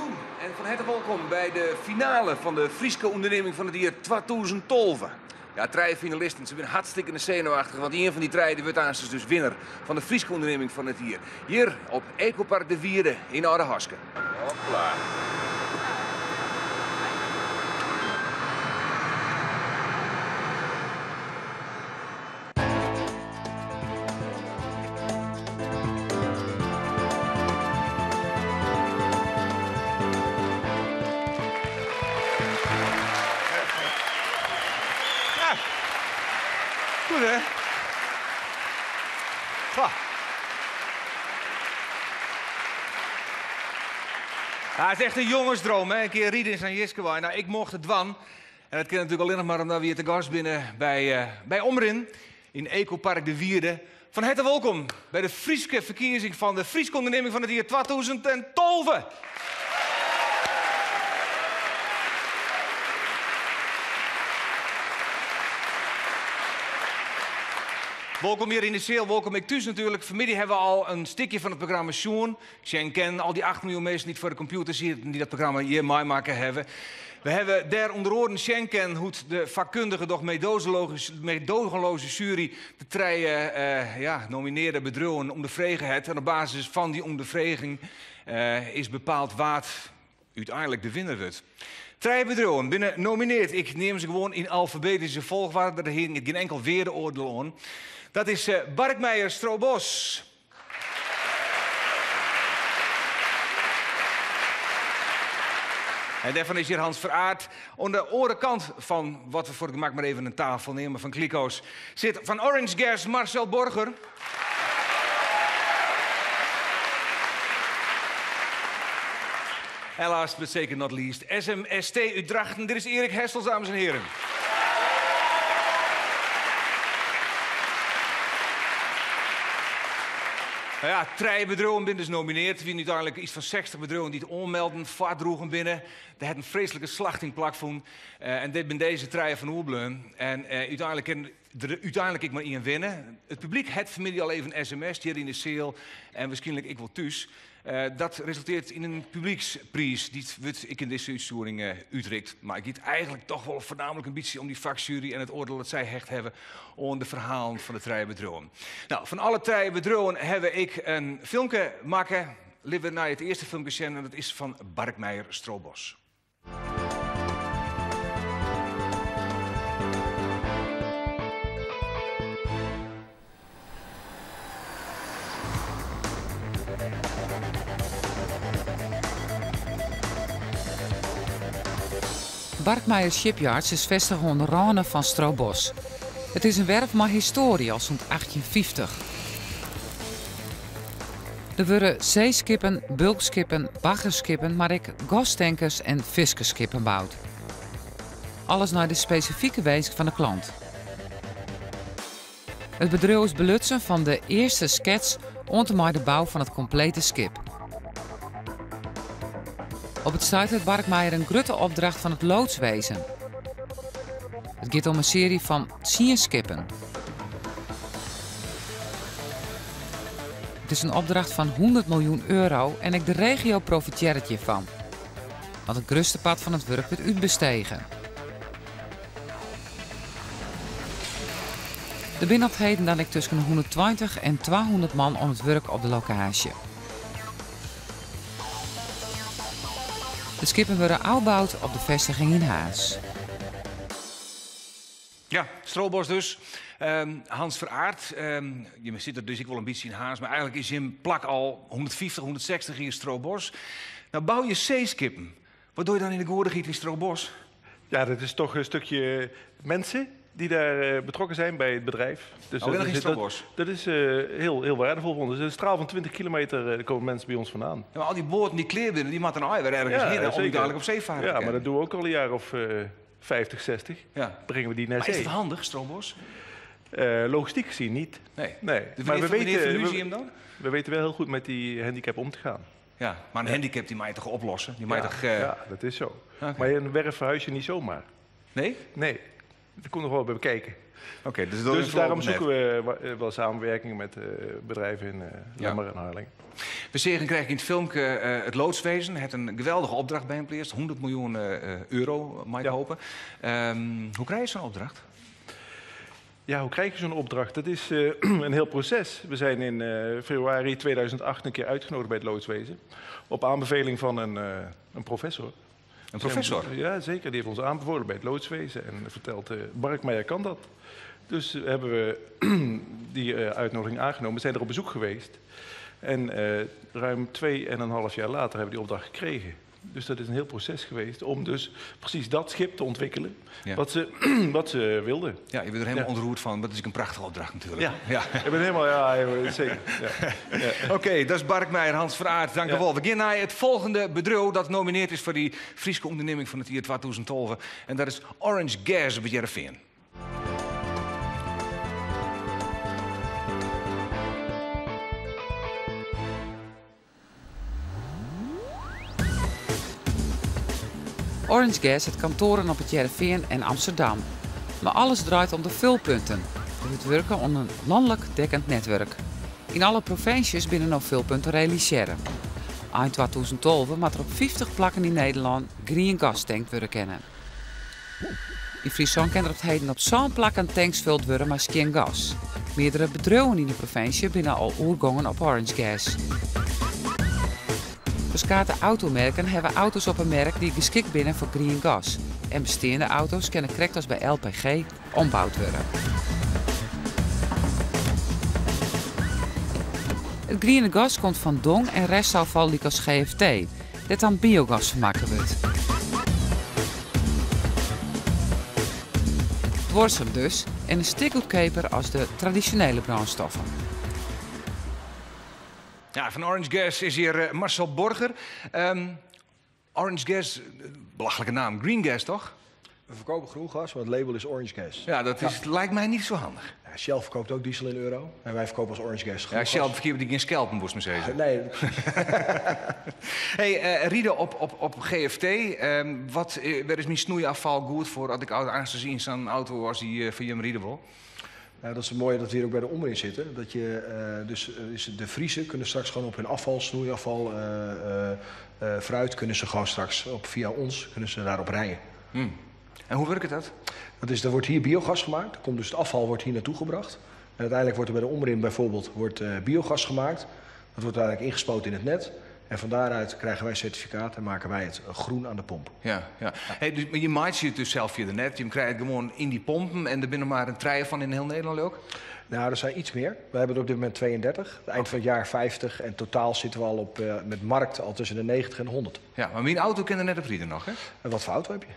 doen en van harte welkom bij de finale van de Frieske onderneming van het jaar 2012. Ja, drie finalisten, ze zijn hartstikke zenuwachtig, want een van die drie wordt aanstonds dus winnaar van de Frieske onderneming van het jaar. Hier op Ecopark de Wierde in Oudehaske. Hopla. Goed, hè? Goh. Ja, het is echt een jongensdroom, hè? Een keer rieden in San-Jiskewai. Nou, ik mocht het wan. En dat kan natuurlijk alleen nog maar omdat we hier te gast binnen bij Omrin in Ecopark de Wierde. Van harte welkom bij de Frieske verkiezing van de Frieske onderneming van het jaar 2012. Welkom hier in de zeel, welkom ik thuis natuurlijk. Vanmiddag hebben we al een stukje van het programma Sjoen. Ik ken al die 8 miljoen mensen niet voor de computer zitten die dat programma hier meemaken hebben. We hebben daar onder oren Schenken hoe de vakkundige, doch meedogenloze jury de drie nomineerde bedrijven ondervregen heeft. En op basis van die ondervraging is bepaald wat uiteindelijk de winnaar wordt. Drie bedrijven binnen nomineerd. Ik neem ze gewoon in alfabetische volgorde. Er hing geen enkel weeroordeel aan. Dat is Barkmeijer Strobos. En daarvan is hier Hans Veraert. Aan de andere kant van wat we voor het gemak maar even een tafel nemen van Kliko's zit van Orange Gas Marcel Borger. En last but zeker not least, SMST Utrecht. Dit is Erik Hessels, dames en heren. Nou ja, 3 bedrijven binnen dus nomineerd. We hebben uiteindelijk iets van 60 bedrijven die het onmelden, vaartdroegen binnen. Daar had een vreselijke slachting plakvoen. En dit ben deze 3 van Oerbleun. En uiteindelijk ik maar één winnen. Het publiek het familie al even sms hier in de zeel. En waarschijnlijk ik wel thuis. Dat resulteert in een publieksprijs. Die wordt ik in deze uitvoering uitreikt. Maar ik giet eigenlijk toch wel voornamelijk een beetje om die vakjury en het oordeel dat zij hecht hebben aan de verhalen van de 3 bedrijven. Nou, van alle 3 bedrijven heb ik een filmpje maken. Laten we naar het eerste filmpje zien en dat is van Barkmeijer Strobos. Barkmeijer Shipyards is vestigd aan de randen van Strobos. Het is een werf met historie als rond 1850. Er worden zeeskippen, bulkskippen, baggerskippen, maar ook gastankers en viskerskippen bouwd. Alles naar de specifieke wens van de klant. Het bedrijf is belutsen van de eerste skets onder de bouw van het complete schip. Op het staat heeft Barkmeijer een grote opdracht van het loodswezen. Het gaat om een serie van 10 skippen. Het is een opdracht van 100 miljoen euro en ik de regio profiteert hiervan. Want het grootste pad van het werk wordt uitbestegen. De binnenheden dan ik tussen 120 en 200 man om het werk op de locatie. De skippen worden opgebouwd op de vestiging in Haas. Ja, Strobos dus. Hans Veraert. Je zit er dus ik wel een beetje in Haas, maar eigenlijk is je plak al 150, 160 hier Strobos. Nou bouw je zeeskippen. Wat doe je dan in de goordigheid in Strobos? Ja, dat is toch een stukje mensen die daar betrokken zijn bij het bedrijf. Dus dat is heel waardevol voor ons. Dus een straal van 20 kilometer komen mensen bij ons vandaan. Ja, maar al die boten die kleerbinnen, die moeten nou weer ergens heen om uiteindelijk op zee varen. Ja, maar dat doen we ook al een jaar of 50, 60. Ja. Brengen we die naar maar zee. is het handig, Strobos? Logistiek gezien niet. Nee. Dus maar we weten wel heel goed met die handicap om te gaan. Ja, maar een handicap die mag je toch oplossen? Die mag je toch, ja, dat is zo. Okay. Maar een werf verhuis je niet zomaar. Nee? Nee. Dat komt nog wel bij bekijken. Okay, dus daarom zoeken we wel samenwerking met bedrijven in Lemmer en Harlingen. We zeggen krijg je in het filmpje het loodswezen. Het een geweldige opdracht bij hem pleegt. 100 miljoen euro, mag ik hopen. Hoe krijg je zo'n opdracht? Ja, hoe krijg je zo'n opdracht? Dat is een heel proces. We zijn in februari 2008 een keer uitgenodigd bij het loodswezen. Op aanbeveling van een professor. Een professor? Ja, zeker. Die heeft ons aanbevolen bij het loodswezen. En vertelt, Barkmeijer kan dat. Dus hebben we die uitnodiging aangenomen. We zijn er op bezoek geweest. En ruim 2,5 jaar later hebben we die opdracht gekregen. Dus dat is een heel proces geweest om dus precies dat schip te ontwikkelen wat ze wilden. Ja, je bent er helemaal ontroerd van. Dat is een prachtige opdracht natuurlijk. Ja. Ik ben helemaal, zeker. Ja. Oké, dat is Barkmeijer, Hans Veraert. Dank u wel. We gaan naar het volgende bedrijf dat genomineerd is voor die Friese onderneming van het jaar 2012. En dat is Orange Gas op het Heerenveen. Orange Gas heeft kantoren op het Heerenveen en Amsterdam. Maar alles draait om de vulpunten. We werken om een landelijk dekkend netwerk. In alle provincies binnen nog vulpunten realiseren. Eind 2012 moet er op 50 plekken in Nederland green gas tank worden kennen. In Friesland kan er op het heden op zo'n plek aan tanks gevuld worden met geen gas. Meerdere bedrijven in de provincie binnen al oergongen op Orange Gas. Verschillende automerken hebben auto's op een merk die geschikt zijn voor green gas. En bestaande auto's kunnen correct als bij LPG ombouwd worden. Het groene gas komt van dong en restafval die als GFT, dat aan biogas vermaken wordt. Het wordt hem dus en een stuk goedkoper als de traditionele brandstoffen. Ja, van Orange Gas is hier Marcel Borger. Orange Gas, belachelijke naam, green gas toch? We verkopen groen gas, maar het label is Orange Gas. Ja, dat lijkt mij niet zo handig. Ja, Shell verkoopt ook diesel in euro en wij verkopen als Orange Gas groen gas. Shell verkeert die geen schelpen, moest me zeggen. Nee. Hey, Riede op GFT, waar is mijn snoeiafval goed voor als ik aan te zien zo'n auto als die van Jim Riede wil? Nou, dat is het mooie dat we hier ook bij de Omrin zitten. Dat je, de Friesen kunnen straks gewoon op hun afval, snoeiafval, fruit, kunnen ze gewoon straks via ons kunnen ze daarop rijden. En hoe werkt dat? Er wordt hier biogas gemaakt. Het afval wordt hier naartoe gebracht. En uiteindelijk wordt er bij de Omrin bijvoorbeeld biogas gemaakt. Dat wordt uiteindelijk ingespoten in het net. En van daaruit krijgen wij certificaat en maken wij het groen aan de pomp. Ja. Hey, dus, maar je maakt het dus zelf via de net. Je krijgt het gewoon in die pompen en er binnen maar een trein van in heel Nederland ook? Nou, er zijn iets meer. We hebben er op dit moment 32. Eind van het jaar 50. En totaal zitten we al op met markt al tussen de 90 en 100. Ja, maar mijn auto kent er net op Riede nog, hè? En wat voor auto heb je?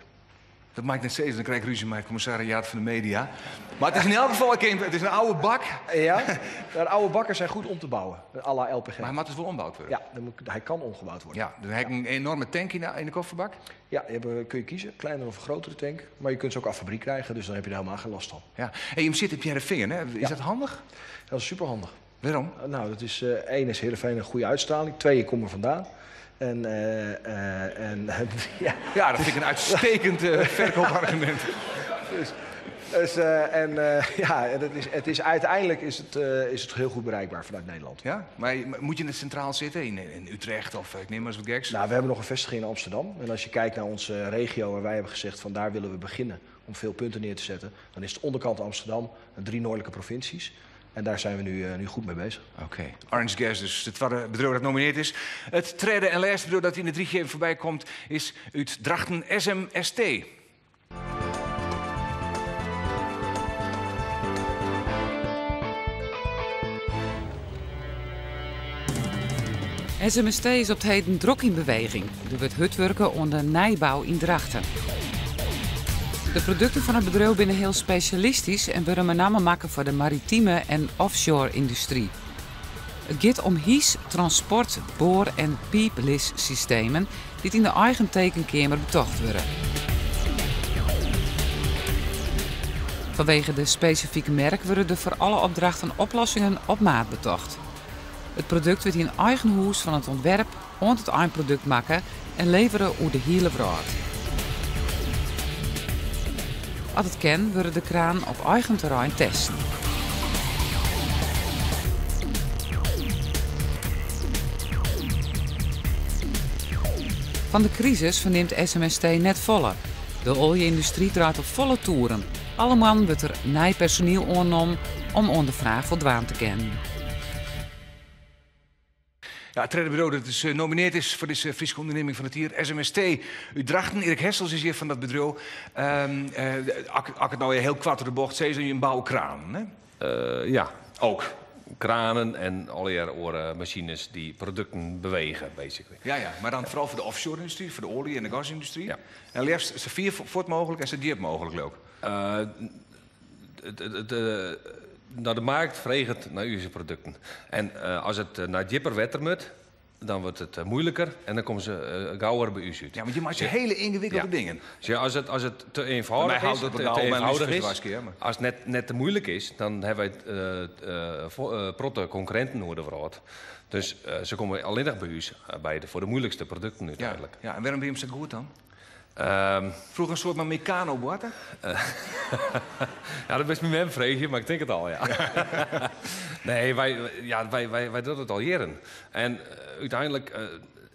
Dat maakt net steeds, dan krijg ik ruzie met het commissariaat van de media. Maar het is in elk geval het is een oude bak. Ja, de oude bakken zijn goed om te bouwen, à la LPG. Maar hij moet dus wel ombouwd worden? Ja, hij kan omgebouwd worden. Ja, dan heb ik een enorme tank in de kofferbak? Ja, kun je kiezen, kleiner of een grotere tank. Maar je kunt ze ook af fabriek krijgen, dus dan heb je er helemaal geen last van. Ja. En je zit op Heerenveen, hè? Is dat handig? Dat is superhandig. Waarom? Nou, dat is, 1 is Heerenveen een goede uitstraling, 2 je komt er vandaan. Ja, dat vind ik een uitstekend verkoopargument. Uiteindelijk is het heel goed bereikbaar vanuit Nederland. Ja, maar moet je in het centraal zitten, in Utrecht of ik neem maar eens wat geks? Nou, we hebben nog een vestiging in Amsterdam. En als je kijkt naar onze regio waar wij hebben gezegd van daar willen we beginnen om veel punten neer te zetten, dan is het onderkant Amsterdam, 3 noordelijke provincies. En daar zijn we nu goed mee bezig. Oké. Orange Gas, dus het tweede bedrijf dat genomineerd is. Het tweede en laatste bedrijf dat in de 3G voorbij komt is uit Drachten SMST. SMST is op het heden druk in beweging. Er wordt hutwerken onder nijbouw in Drachten. De producten van het bedrijf zijn heel specialistisch en worden met name maken voor de maritieme en offshore-industrie. Het gaat om hies, transport, boor- en pieplissystemen die in de eigen tekenkamer betocht worden. Vanwege de specifieke merk worden er voor alle opdrachten oplossingen op maat betocht. Het product wordt in eigen huis van het ontwerp aan het eindproduct maken en leveren over de hele wereld. Als het kan, worden de kraan op eigen terrein testen. Van de crisis verneemt SMST net volle. De olieindustrie draait op volle toeren. Allemaal wordt er nieuw personeel aangenomen om onder de vraag voldaan te kennen. Ja, het tweede bureau dat dus genomineerd is voor deze Friese onderneming van het jaar, SMST Udrachten. Erik Hessels is hier van dat bedrijf. Als ik het nou heel kwart door de bocht zei, zijn je een bouwkraan, hè? Ja, ook. Kranen en allerlei machines die producten bewegen, basically. Ja, maar dan vooral voor de offshore-industrie, voor de olie- en de gasindustrie. Ja. En liefst zo vier voort mogelijk en zo diep mogelijk ook. Naar de markt vreegt naar onze producten. En als het naar dieper wetter moet, dan wordt het moeilijker en dan komen ze gauwer bij u uit. Ja, want je maakt je hele ingewikkelde dingen. Dus als het te eenvoudig is, als het net te moeilijk is, dan hebben wij protte concurrenten nodig voor. Dus ze komen alleen nog bij u voor de moeilijkste producten uiteindelijk. Ja, en waarom ben je hem zo goed dan? Vroeger een soort van mecano worden? Ja, dat is met hem vreugje, maar ik denk het al, ja. Nee, wij doen het al jaren. En uiteindelijk,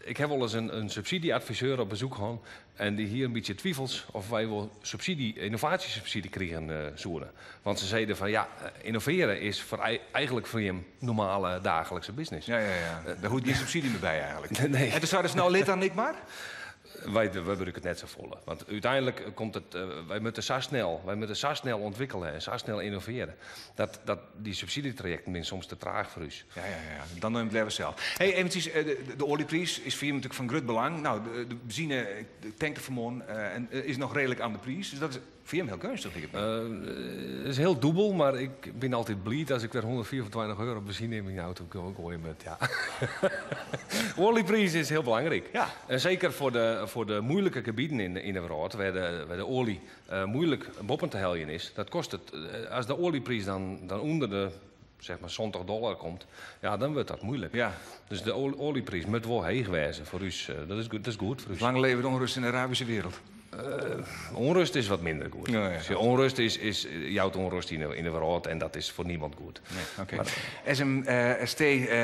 ik heb wel eens een subsidieadviseur op bezoek gehad. En die hier een beetje twijfels of wij wel innovatiesubsidie kregen zouden. Want ze zeiden van ja, innoveren is eigenlijk voor je normale dagelijkse business. Ja. Daar hoort geen subsidie meer bij eigenlijk. Nee. En toen zouden ze nou lid aan ik maar? Wij gebruiken het net zo vol. Want uiteindelijk komt het, wij moeten zo snel ontwikkelen en zo snel innoveren. Dat die subsidietrajecten zijn soms te traag voor u. Ja. Dan neem je het zelf. Hey, eventjes, de olieprijs is voor je natuurlijk van groot belang. Nou, de benzine, de tank is nog redelijk aan de prijs. Dus dat is voor je heel gunstig. Het is heel dubbel, maar ik ben altijd blij als ik weer 124 euro benzine in mijn auto kan gooien met. Ja. Olieprijs is heel belangrijk. Ja. En zeker voor de moeilijke gebieden in de wereld, waar de olie moeilijk boven te helpen is, dat kost het. Als de olieprijs dan onder de zeg maar $70 komt, ja, dan wordt dat moeilijk. Ja. Dus de olieprijs moet wel heeg wezen voor u. Dat is goed voor u. Lang leven de onrust in de Arabische wereld. Onrust is wat minder goed. Ja. Dus onrust is jouw onrust in de wereld en dat is voor niemand goed. Nee, okay. SMST,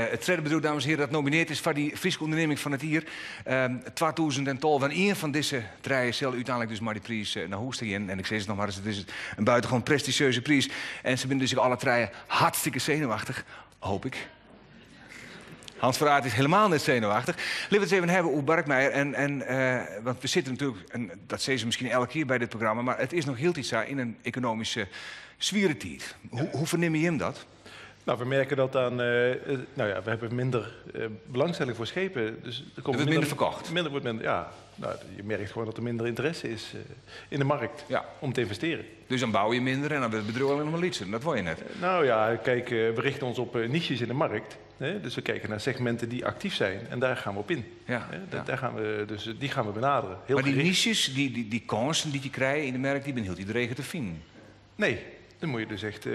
het tweede bedrijf, dames en heren, dat nomineerd is voor die Friese onderneming van het jaar. 2012. En één van deze drie zal uiteindelijk dus maar die prijs naar Hoest in. En ik zeg het nog maar eens, het is een buitengewoon prestigieuze prijs. En ze zijn dus alle drie hartstikke zenuwachtig, hoop ik. Hans Verraad is helemaal niet zenuwachtig. Laten we het even hebben over Barkmeijer. Want we zitten natuurlijk, en dat zeggen ze misschien elke keer bij dit programma, maar het is nog heel iets in een economische zwierentijd. Hoe verneem je hem dat? Nou, we merken dat aan. We hebben minder belangstelling voor schepen. Dus er wordt minder verkocht. Nou, je merkt gewoon dat er minder interesse is in de markt om te investeren. Dus dan bouw je minder en dan wordt het bedrijf alleen nog maar lietsen. Dat wil je net. Nou ja, kijk, we richten ons op niches in de markt. Hè? Dus we kijken naar segmenten die actief zijn en daar gaan we op in. Daar gaan we, dus die gaan we benaderen. Heel maar die gericht. niches, die kansen die je krijgt in de markt, die ben heel iedereen te vinden. Nee. Dan moet je dus echt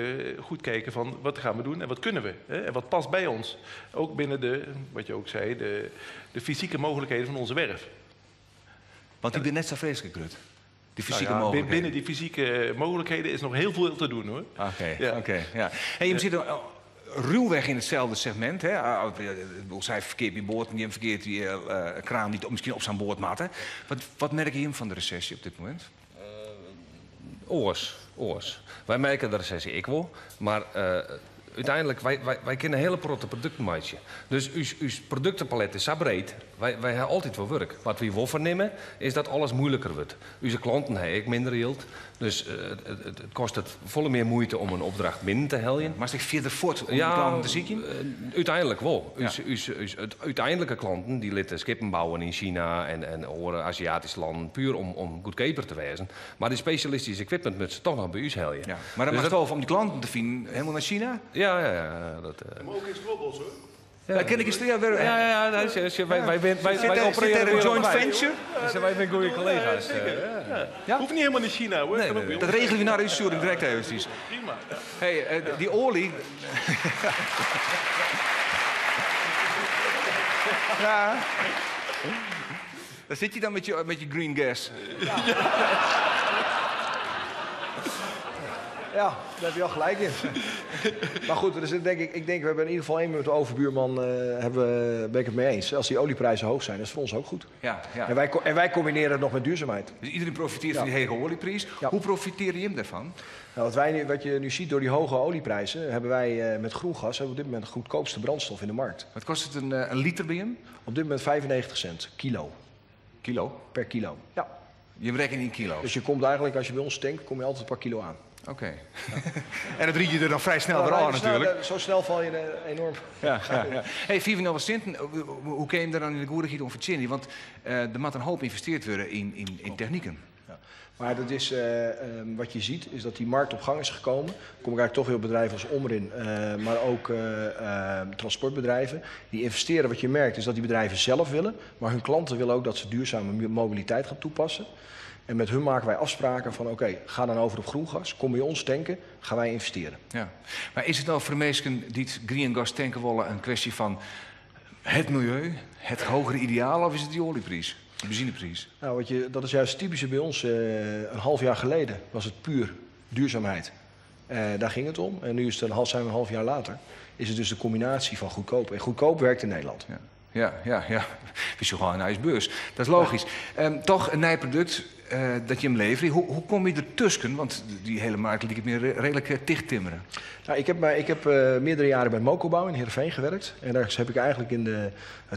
goed kijken van wat gaan we doen en wat kunnen we. Hè? En wat past bij ons. Ook binnen wat je ook zei, de fysieke mogelijkheden van onze werf. Want die ben net zo vreselijk, Rut. Die fysieke mogelijkheden. Binnen die fysieke mogelijkheden is nog heel veel te doen, hoor. Oké. Hey, je zit ruwweg in hetzelfde segment. Hè? Zij verkeert die boord en je verkeert die kraan niet misschien op zijn boord maten. Wat merk je hem van de recessie op dit moment? Oors. Wij merken de recessie ik wel, maar uiteindelijk, wij kennen hele grote producten maken. Dus uw productenpalet is zo breed. Wij hebben altijd wel werk. Wat we wel vernemen, is dat alles moeilijker wordt. Onze klanten hebben ook minder yield. Dus het kost het volle meer moeite om een opdracht minder te helpen. Maar zich verder voort om de klanten te zien? Uiteindelijk wel. Ja. Uiteindelijke klanten die laten skippen bouwen in China en andere Aziatische landen, puur om goedkoper te wezen. Maar die specialistische equipment moet ze toch nog bij u helpen. Ja. Maar dat mag wel om die klanten te vinden, helemaal naar China? Ja. Maar ook in Strobbels, hoor. Ja, ken ik eens wij opereren een joint venture. Wij zijn goede collega's. Hoeft niet helemaal in China, hoor. Nee. Dat regelen we naar uw sturing direct eventjes. Prima. Ja. Hey, die olie. Ja. Daar zit je dan met je green gas. Ja, daar heb je al gelijk in. Maar goed, dus ik denk we hebben in ieder geval 1 minuut de overbuurman, ben ik het mee eens. Als die olieprijzen hoog zijn, dat is voor ons ook goed. Ja, ja. En wij combineren het nog met duurzaamheid. Dus iedereen profiteert van die hoge olieprijs. Ja. Hoe profiteer je hem daarvan? Nou, wat je nu ziet door die hoge olieprijzen, hebben wij met groen gas op dit moment de goedkoopste brandstof in de markt. Wat kost het een liter bij hem? Op dit moment 95 cent kilo. Kilo? Per kilo. Ja. Je berekent in kilo's? Dus je komt eigenlijk, als je bij ons tankt, kom je altijd een paar kilo aan. Oké. Ja. En dat riet je er dan vrij snel weer aan natuurlijk. Zo snel val je er enorm. Ja. Hey, 4 centen, hoe kun je hem daar dan in de goedigheid om verzinnen? Want er moet een hoop geïnvesteerd worden in technieken. Ja. Maar dat is, wat je ziet, is dat die markt op gang is gekomen. Dan kom ik eigenlijk toch weer op bedrijven als Omrin, maar ook transportbedrijven. Die investeren, wat je merkt, is dat die bedrijven zelf willen. Maar hun klanten willen ook dat ze duurzame mobiliteit gaan toepassen. En met hun maken wij afspraken van oké, ga dan over op groen gas. Kom bij ons tanken, gaan wij investeren. Ja. Maar is het nou voor de mensen die het green gas tanken willen een kwestie van het milieu, het hogere ideaal, of is het die olieprijs? De benzineprijs? Nou, dat is juist typische bij ons. Een half jaar geleden was het puur duurzaamheid. Daar ging het om. En nu zijn we een half jaar later. Is het dus de combinatie van goedkoop. En goedkoop werkt in Nederland. Ja. Wist je gewoon een ijsbeurs. Dat is logisch. Toch een nijproduct dat je hem levert. Hoe kom je ertussen? Want die hele markt liet ik meer redelijk dichttimmeren. Nou, ik heb meerdere jaren bij Mokobouw in Heerenveen gewerkt. En daar heb ik eigenlijk in de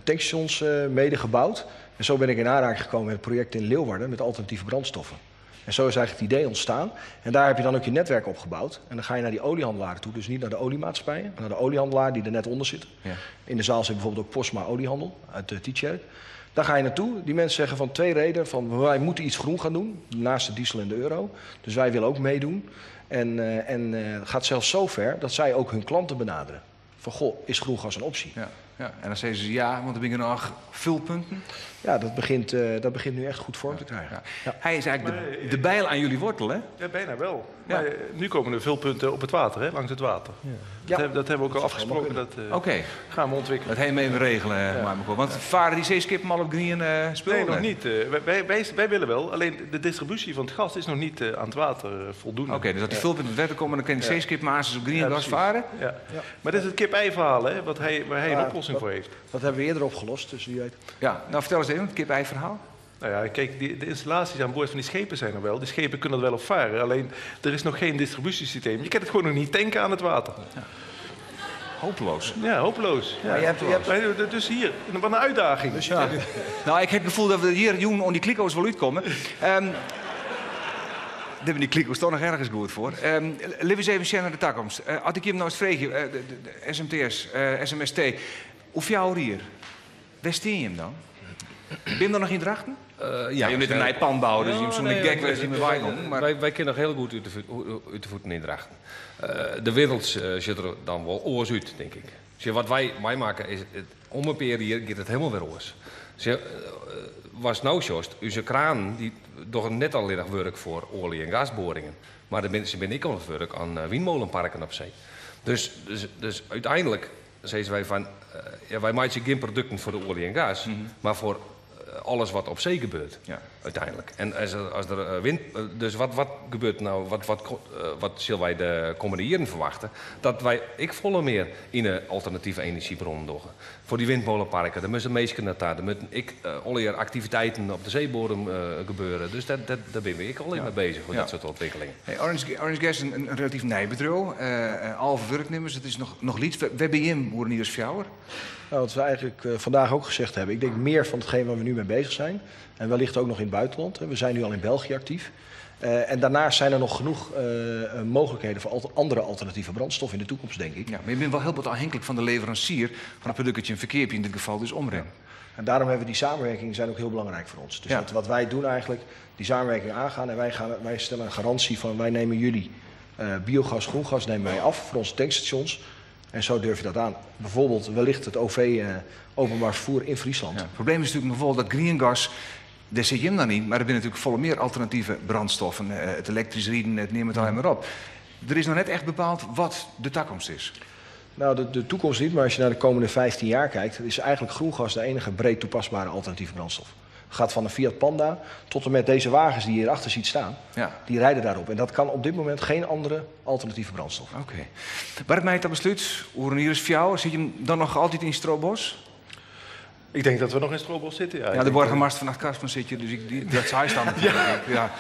tankstations mede gebouwd. En zo ben ik in aanraking gekomen met het project in Leeuwarden met alternatieve brandstoffen. En zo is eigenlijk het idee ontstaan. En daar heb je dan ook je netwerk opgebouwd. En dan ga je naar die oliehandelaren toe. Dus niet naar de oliemaatschappijen, maar naar de oliehandelaar die er net onder zitten. Ja. In de zaal zit bijvoorbeeld ook Postma Oliehandel uit Tietjerk. Daar ga je naartoe. Die mensen zeggen van 2 redenen. Van wij moeten iets groen gaan doen, naast de diesel en de euro. Dus wij willen ook meedoen. En het gaat zelfs zo ver dat zij ook hun klanten benaderen. Van goh, is groen gas een optie? Ja. En dan zeggen ze ja, want dan ben je nog vulpunten. Ja, dat begint nu echt goed vorm te krijgen. Ja. Ja. Hij is eigenlijk de bijl aan jullie wortel, hè? Ja, bijna wel. Ja. Maar nu komen er veel punten op het water, hè, langs het water. Ja. Dat hebben we ook al afgesproken. Dat gaan we ontwikkelen. Dat heen mee regelen, want varen die zeeskippen al op green spul? Nee, nog niet. Wij willen wel, alleen de distributie van het gas is nog niet aan het water voldoende. Oké, dus dat die vulpunten wetten komen, dan kunnen zeeskipmaasters op green gas varen? Ja. Maar dit is het kip-ei verhaal, hè, waar hij een oplossing voor heeft. Dat hebben we eerder opgelost, dus wie weet. Ja, nou vertel eens even het kip-ei verhaal. Nou ja, kijk, de installaties aan boord van die schepen zijn er wel. Die schepen kunnen er wel op varen, alleen er is nog geen distributiesysteem. Je kan het gewoon nog niet tanken aan het water. Ja. Hopeloos. Ja, hopeloos. Ja. Maar je hebt... Dus hier, wat een uitdaging. Dus ja. Nou, ik heb het gevoel dat we hier jongen om die kliko's wel uitkomen. Daar hebben die kliko's toch nog ergens goed voor. Laten we eens even naar de toekomst. Als ik je nou eens vraag, de SMTS, SMST, hoeveel jaar hier? Waar steen je hem dan? Ben je er nog in drachten? Ja, je hebt net een nijpan bouwen, dus je hebt zo'n gek waar je niet meer bij komt. Maar... Wij kunnen nog heel goed uit de voeten in drachten. De wereld zit er dan wel oors uit, denk ik. Dus wat wij maken is, om een periode hier gaat het helemaal weer oors. Was nou zoals, onze kraan die doen net al erg werk voor olie- en gasboringen. Maar de mensen ben ik al het werk aan windmolenparken op zee. Dus uiteindelijk zeggen wij van, wij maken geen producten voor de olie en gas, maar voor alles wat op zee gebeurt, uiteindelijk. En als er wind... Dus wat gebeurt nou, wat zullen wij de komende jaren verwachten? Dat wij, volle meer in een alternatieve energiebronnen doen. Voor die windmolenparken, daar moeten mensen naar daar. Er moeten allerlei activiteiten op de zeebodem gebeuren. Dus daar ben ik al in mee bezig, met dat soort ontwikkelingen. Hey, Orange Gas is een relatief nijbedrijf. Alve werknemers, het is nog liets. Waar ben je in, worden niet als fjouwer? Nou, wat we eigenlijk vandaag ook gezegd hebben. Ik denk meer van hetgeen waar we nu mee bezig zijn. En wellicht ook nog in het buitenland. We zijn nu al in België actief. En daarnaast zijn er nog genoeg mogelijkheden voor andere alternatieve brandstof in de toekomst, denk ik. Ja, maar je bent wel heel wat afhankelijk van de leverancier van het product dat je een verkeer hebt, in dit geval dus Omrin. Ja. En daarom hebben we die samenwerkingen zijn ook heel belangrijk voor ons. Dus wat wij doen eigenlijk, die samenwerking aangaan en wij stellen een garantie van wij nemen jullie biogas, groen gas nemen wij af voor onze tankstations. En zo durf je dat aan. Bijvoorbeeld wellicht het OV openbaar vervoer in Friesland. Ja, het probleem is natuurlijk bijvoorbeeld dat green gas, daar zit je hem dan niet. Maar er zijn natuurlijk volle meer alternatieve brandstoffen. Het elektrisch rieden, het neem het alleen maar op. Er is nog net echt bepaald wat de toekomst is. Nou, de toekomst niet, maar als je naar de komende 15 jaar kijkt, is eigenlijk groen gas de enige breed toepasbare alternatieve brandstof. Gaat van een Fiat Panda tot en met deze wagens die je hierachter ziet staan. Ja. Die rijden daarop. En dat kan op dit moment geen andere alternatieve brandstof. Oké. Waar mij dat besluit, hier is voor jou, zit je hem dan nog altijd in Stroobos? Ik denk dat we nog in Stroobos zitten. Ja, de burgemeester van het Kaspen zit je, dus dat zou hij staan natuurlijk. Ja.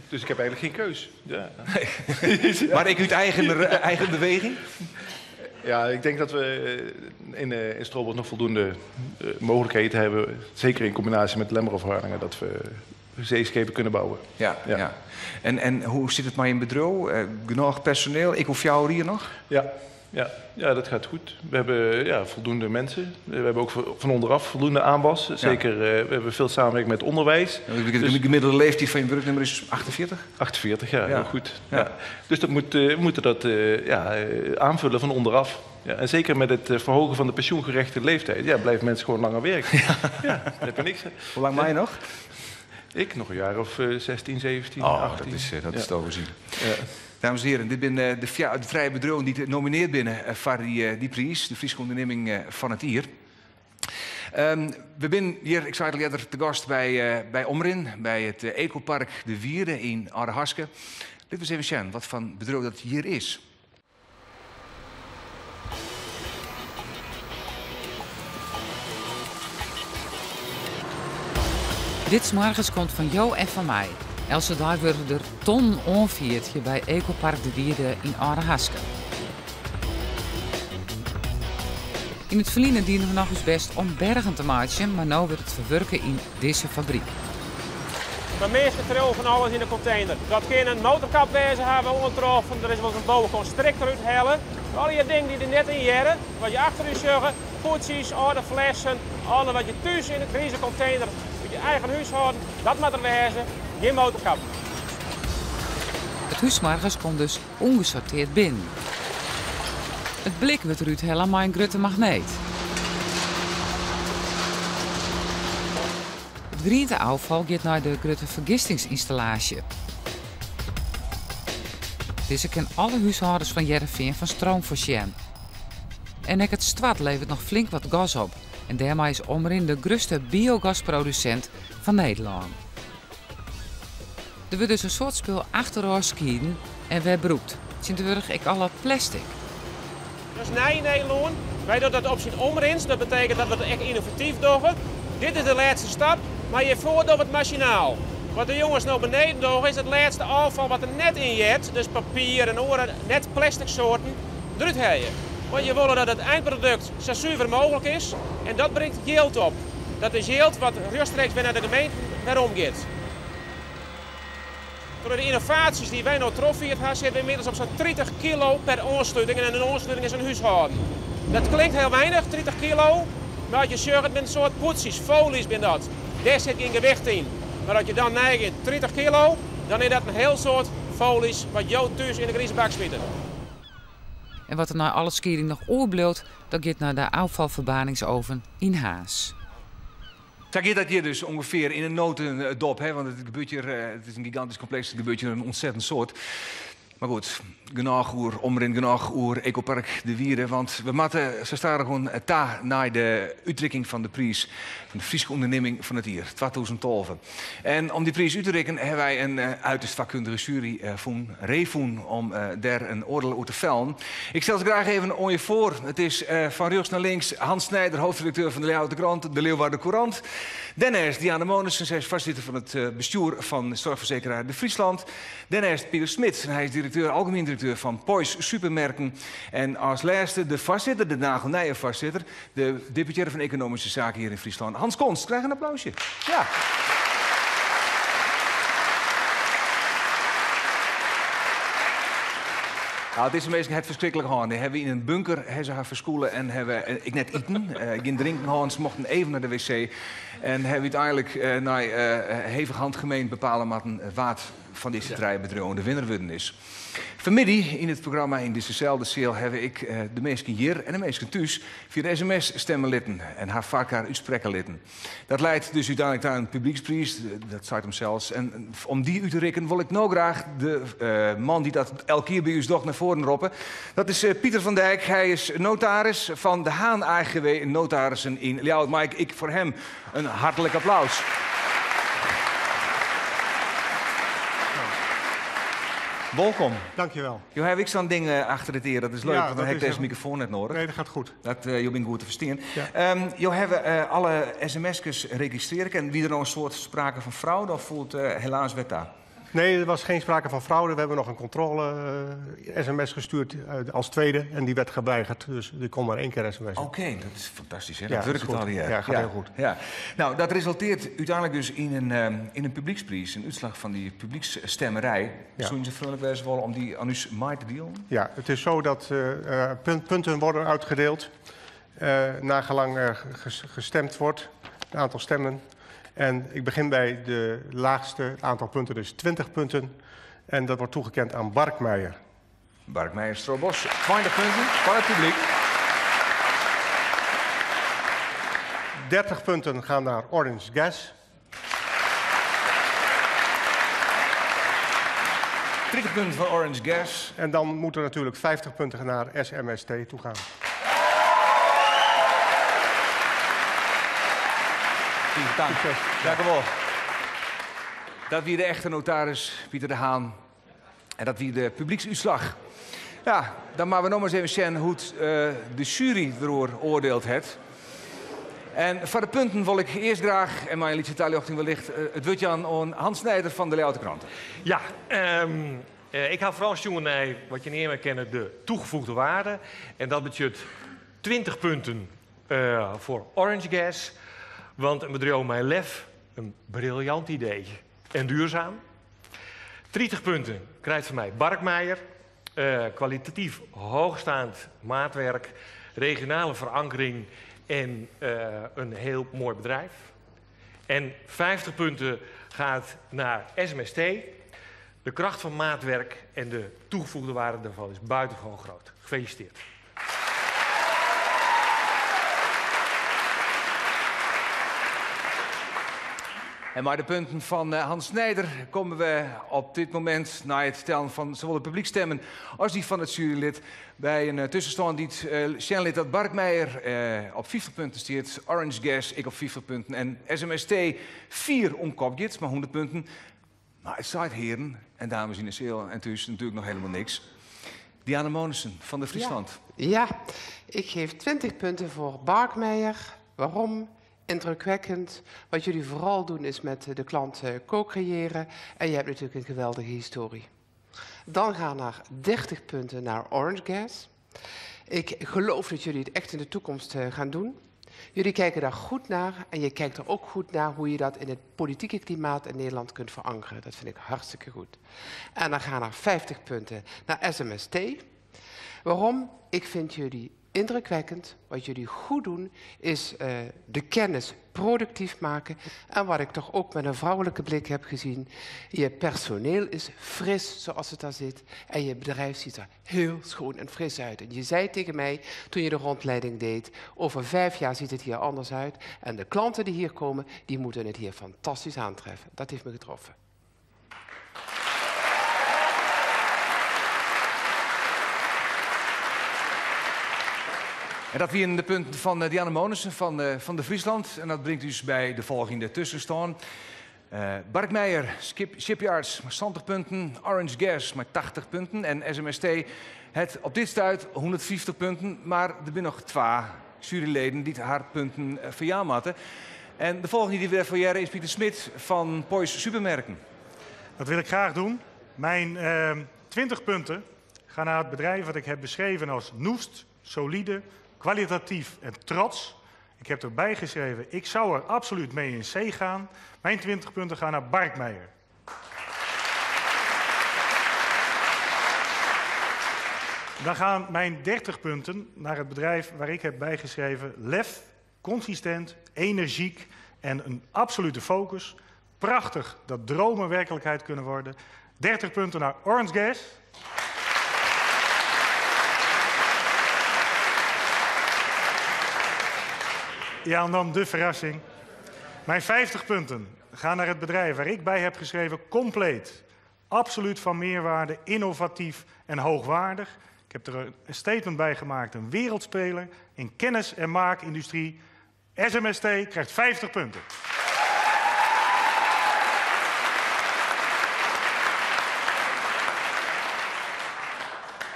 Dus ik heb eigenlijk geen keus. Ja. Nee. Maar ik uit eigen beweging? Ja, ik denk dat we in Stroobos nog voldoende mogelijkheden hebben. Zeker in combinatie met Lemmerhof-Harlingen, dat we zeeschepen kunnen bouwen. Ja. En hoe zit het maar in bedrijf? Genoeg personeel? Ik hoef jou hier nog? Ja, dat gaat goed. We hebben voldoende mensen. We hebben ook van onderaf voldoende aanwas. Zeker, we hebben veel samenwerking met onderwijs. De gemiddelde leeftijd van je werknemer is 48? 48, ja, heel goed. Ja. Dus we moeten dat aanvullen van onderaf. Ja, en zeker met het verhogen van de pensioengerechte leeftijd, blijven mensen gewoon langer werken. Ja, daar heb je niks aan. Hoe lang mij nog? Ik nog een jaar of 16, 17, Oh, 18. dat is te overzien. Ja. Dames en heren, dit zijn de vrije bedrijven die genomineerd binnen voor die prijs, de Friese onderneming van het jaar. We zijn hier, ik zei het al eerder, te gast bij Omrin, bij het Ecopark De Wierde in Oudehaske. Dit was even zien wat van bedrijf dat hier is. Dit 's morgens komt van jou en van mij. Else daar worden er ton onvierd hier bij Ecopark De Wierde in Oudehaske. In het verliezen dienen we nog eens best om bergen te maken, maar nu wordt het verwerken in deze fabriek. Maar meestal trillen van alles in de container. Dat kan een motorkap wezen hebben ondertroffen, er is wel een bovenconstrictor uithalen. Al die dingen die er net in jaren, wat je achter u zegt, poetsjes, oude flessen, alles wat je thuis in de container met je eigen huishouden, dat moet er wezen, geen motorkap. Het huismarges komt dus ongesorteerd binnen. Het blik wordt eruit helemaal een grote magneet. Het vriende afval gaat naar de grote vergistingsinstallatie. Deze kan alle huishoudens van Heerenveen van stroom voorzien. En ook het stad levert nog flink wat gas op. En daarmee is Omrin de grootste biogasproducent van Nederland. Er wordt dus een soort spul achterover skieden en wegbroekt. Sint-Wurg ik alle plastic. Dus nee in Nederland, wij doen dat op zijn Omrins, dat betekent dat we het echt innovatief doen. Dit is de laatste stap, maar je voordoet het machinaal. Wat de jongens naar beneden doen is het laatste afval wat er net in zit, dus papier en andere net plastic soorten, eruit halen. Want je wil dat het eindproduct zo zuiver mogelijk is en dat brengt geld op. Dat is geld wat rechtstreeks weer naar de gemeente weer omgaat. Door de innovaties die wij nou troffen hebben, zitten we inmiddels op zo'n 30 kilo per aansluiting en een aansluiting is een huishouden. Dat klinkt heel weinig, 30 kilo, maar als je zegt het met een soort poetsjes, folies ben dat. Daar zit geen gewicht in. Maar als je dan neigt 30 kilo, dan is dat een heel soort folies wat jou thuis in de griezenbak schieten. En wat er na alle skiering nog oorbleut, dat gaat naar de afvalverbaningsoven in Haas. Zeg je dat hier dus ongeveer in een notendop, hè? Want het gebeurt hier, het is een gigantisch complex, het gebeurt hier een ontzettend soort. Maar goed, genoeg oer Omrin, genoeg oer Ecopark De Wierde, want we moeten zo staan gewoon naar de uitreiking van de prijs van de Friese onderneming van het jaar, 2012. En om die prijs uit te reiken hebben wij een uiterst vakkundige jury van om daar een oordeel over te vellen. Ik stel het graag even aan je voor. Het is van rechts naar links Hans Snijder, hoofdredacteur van de Leeuwarden Krant, de Leeuwarden Courant. Daarnaast Diana Monissen, zij is voorzitter van het bestuur van de zorgverzekeraar De Friesland. Daarnaast Pieter Smit, hij is algemeen directeur van Poys Supermerken. En als laatste de voorzitter, de nagelnijen voorzitter, de deputaire van Economische Zaken hier in Friesland. Hans Konst, krijg een applausje. Ja. Nou, het is meestal het verschrikkelijk hard. Hebben we in een bunker ze haar verschoelen en hebben ik net eten. Geen drinken gehad, ze mochten even naar de wc. En hebben we uiteindelijk hevig handgemeen bepalen wat wat van deze treinbedrijven de winnaar worden is. Vanmiddag in het programma in dezezelfde cel heb ik de mensen hier en de mensen thuis via de sms stemmen litten en haar vaker uitspreken litten. Dat leidt dus uiteindelijk naar een publieksprijs, dat zei hem zelfs. En om die uit te rekenen wil ik nou graag de man die dat elke keer bij u toch naar voren roepen. Dat is Pieter van Dijk. Hij is notaris van de Haan AGW Notarissen in Ljouwert. Maar ik voor hem een hartelijk applaus. Welkom. Dankjewel. Je heb ik zo'n ding achter het eer. Dat is leuk, Ja, want dan dat heb ik is deze microfoon net nodig. Nee, dat gaat goed. Dat je bent goed te verstaan. Ja. Je hebt alle sms'jes registreren. En wie er nou een soort sprake van fraude of voelt helaas werd daar? Nee, er was geen sprake van fraude. We hebben nog een controle-sms gestuurd als tweede. En die werd geweigerd. Dus er kon maar 1 keer sms. Oké, dat is fantastisch. Hè? Ja, Dat werkt dat het is al goed. hier. Ja, gaat heel goed. Ja. Nou, dat resulteert uiteindelijk dus in een publieksprijs. Een uitslag van die publieksstemmerij. Ja. Zou je zo vriendelijk wezen willen om die aan u mij te delen? Ja, het is zo dat punten worden uitgedeeld. Nagelang er gestemd wordt. Een aantal stemmen. En ik begin bij de laagste aantal punten, dus 20 punten. En dat wordt toegekend aan Barkmeijer. Barkmeijer Strobos, 20 punten van het publiek. 30 punten gaan naar Orange Gas. 30 punten van Orange Gas. En dan moeten natuurlijk 50 punten naar SMST toe gaan. Dank u wel. Dat wie de echte notaris, Pieter de Haan. En dat wie de publieksuitslag. Ja, dan maar we nog maar eens even zien hoe de jury erover oordeelt heeft. En voor de punten wil ik eerst graag, en mijn licitatielichting wellicht, het woordje aan Hans Snijder van de Ljouwerter Krant. Ja, ik ga vooral jongen naar wat je niet meer kent, de toegevoegde waarde. En dat betekent 20 punten voor Orange Gas. Want een bedrijf met lef, een briljant idee en duurzaam. 30 punten krijgt van mij Barkmeijer. Kwalitatief hoogstaand maatwerk, regionale verankering en een heel mooi bedrijf. En 50 punten gaat naar SMST. De kracht van maatwerk en de toegevoegde waarde daarvan is buitengewoon groot. Gefeliciteerd. En maar de punten van Hans Snijder komen we op dit moment naar het tellen van zowel de publiekstemmen als die van het jurylid bij een tussenstand die het Sjenlid dat Barkmeijer op 50 punten stiert, Orange Gas ik op 50 punten en SMST 4 omkopjes, maar 100 punten. Maar het staat heren en dames in de zeel en thuis natuurlijk nog helemaal niks. Diana Monissen van de Friesland. Ja, ik geef 20 punten voor Barkmeijer. Waarom? Indrukwekkend. Wat jullie vooral doen is met de klant co-creëren. En je hebt natuurlijk een geweldige historie. Dan gaan er 30 punten naar Orange Gas. Ik geloof dat jullie het echt in de toekomst gaan doen. Jullie kijken daar goed naar en je kijkt er ook goed naar hoe je dat in het politieke klimaat in Nederland kunt verankeren. Dat vind ik hartstikke goed. En dan gaan er 50 punten naar SMST. Waarom? Ik vind jullie indrukwekkend. Wat jullie goed doen is de kennis productief maken. En wat ik toch ook met een vrouwelijke blik heb gezien. Je personeel is fris zoals het daar zit. En je bedrijf ziet er heel schoon en fris uit. En je zei tegen mij toen je de rondleiding deed. Over 5 jaar ziet het hier anders uit. En de klanten die hier komen, die moeten het hier fantastisch aantreffen. Dat heeft me getroffen. En dat weer in de punten van Diana Monissen van de Friesland. En dat brengt dus bij de volgende tussenstand. Barkmeijer, Shipyards, met 20 punten. Orange Gas, met 80 punten. En SMST, het op dit stuit 150 punten. Maar er zijn nog 2 juryleden die haar punten verjaarmatten. En de volgende die weer voor jaren is Pieter Smit van Poys Supermerken. Dat wil ik graag doen. Mijn 20 punten gaan naar het bedrijf wat ik heb beschreven als noest, solide, kwalitatief en trots. Ik heb erbij geschreven, ik zou er absoluut mee in C gaan. Mijn 20 punten gaan naar Barkmeijer. Dan gaan mijn 30 punten naar het bedrijf waar ik heb bijgeschreven lef, consistent, energiek en een absolute focus. Prachtig dat dromen werkelijkheid kunnen worden. 30 punten naar Orange Gas. Ja, en dan de verrassing. Mijn 50 punten gaan naar het bedrijf waar ik bij heb geschreven compleet. Absoluut van meerwaarde, innovatief en hoogwaardig. Ik heb er een statement bij gemaakt. Een wereldspeler in kennis- en maakindustrie. SMST krijgt 50 punten.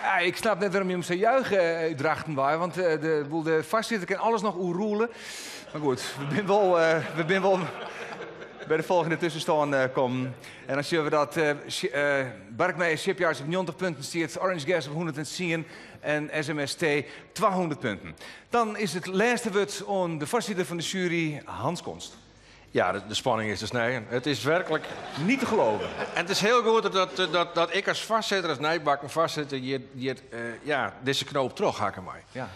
Ja, ik snap net waarom je hem zo juichen uit Drachten waar, want de vastzitter kan alles nog oerroelen. Maar goed, we zijn wel bij de volgende tussenstand komen. En dan zien we dat Barkmeijer Shipyards op 90 punten stiert, Orange Gas op 110 en SMST 200 punten. Dan is het laatste woord aan de voorzitter van de jury, Hans Konst. Ja, de spanning is te snijden. Het is werkelijk niet te geloven. En het is heel goed dat ik als vastzitter, als Nijbakken vastzitter, deze knoop terughakken mij. Ja.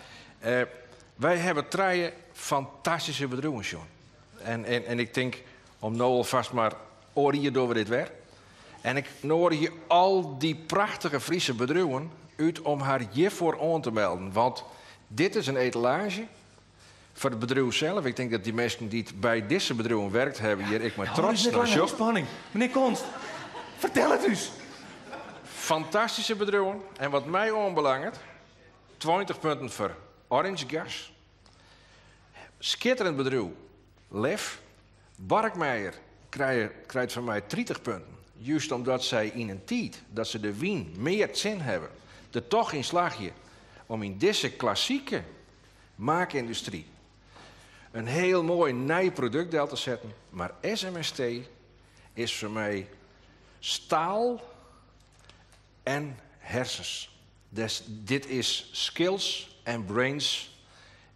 Wij hebben 3 fantastische bedrijven, John. En ik denk, om nou alvast maar oranje door dit werk. En ik nodig je al die prachtige Friese bedrijven uit om haar hiervoor aan te melden. Want dit is een etalage voor het bedrijf zelf. Ik denk dat die mensen die bij deze bedrijven werkt hebben hier ik maar trots naar zo'n spanning. Meneer Konst, vertel het eens. Fantastische bedrijven. En wat mij aanbelangt, 20 punten voor Orange Gas. Schitterend bedrijf. Lef. Barkmeijer krijgt van mij 30 punten. Juist omdat zij in een tijd dat ze de wien meer zin hebben, er toch in slaagje om in deze klassieke maakindustrie een heel mooi nieuw product te zetten. Maar SMST is voor mij staal en hersens. Dus dit is skills en brains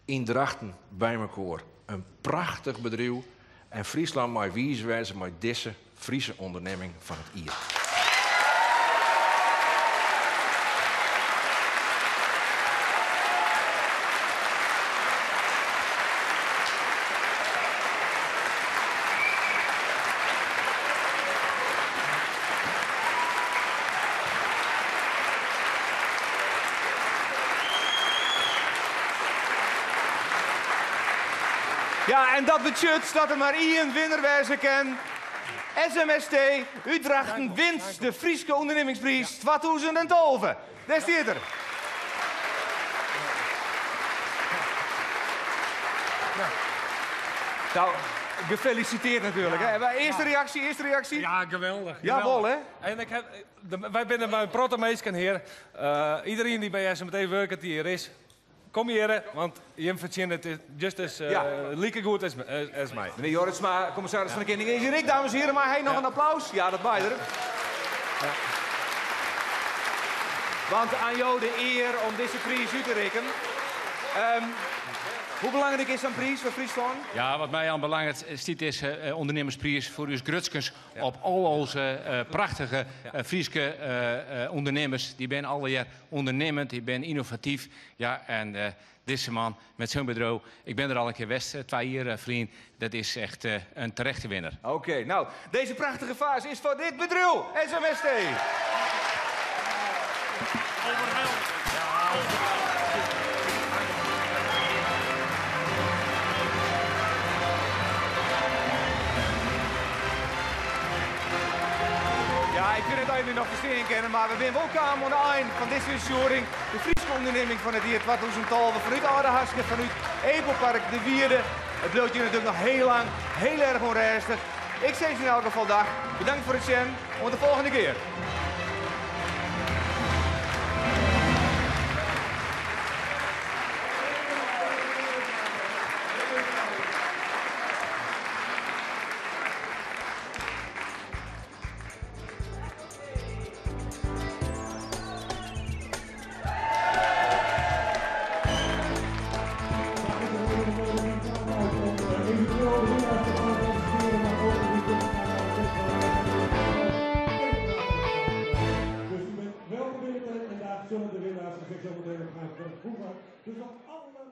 in Drachten bij elkaar. Een prachtig bedrijf. En Friesland mag wijzen met deze Friese onderneming van het IR. Ja, en dat betekent dat er maar één winnaar wijzen kan. SMST Utrechten wint de Friese ondernemingsprijs 2012. Daar staat er. Nou, gefeliciteerd natuurlijk. Hè? Eerste reactie? Ja, geweldig. Jawel, hè? En wij zijn bij protameesken hier. Iedereen die bij SMT werkt hier is, kom hier, want je verdient het just as lekker goed als mij. Meneer Jorritsma, commissaris van de Koningin en ik, dames en heren, maar hij nog een applaus? Ja, dat bij er. Ja. Want aan jou de eer om deze prijs uit te rekenen. Hoe belangrijk is een prijs voor Friesland? Ja, wat mij aan belangrijk is deze ondernemersprijs voor uw grutskens op al onze prachtige Friese ondernemers. Die zijn alweer ondernemend, die zijn innovatief. Ja, en deze man met zo'n bedrijf, ik ben er al een keer geweest, 2 jaar vriend. Dat is echt een terechte winnaar. Oké, nou, deze prachtige fase is voor dit bedrijf, SMST. Ja, ik vind het eigenlijk nog verstaan kennen, maar we zijn wel komen aan het eind van deze jury. De Friese onderneming van het jaar 2012, vanuit Oudeharske, vanuit Ebelpark, de Wierde. Het loopt hier natuurlijk nog heel lang, heel erg onrustig. Ik zeg in elk geval dag. Bedankt voor het zien. Tot de volgende keer. Welkom binnen en daar zullen de winnaars en zo meteen nog gaan. Dus nog allemaal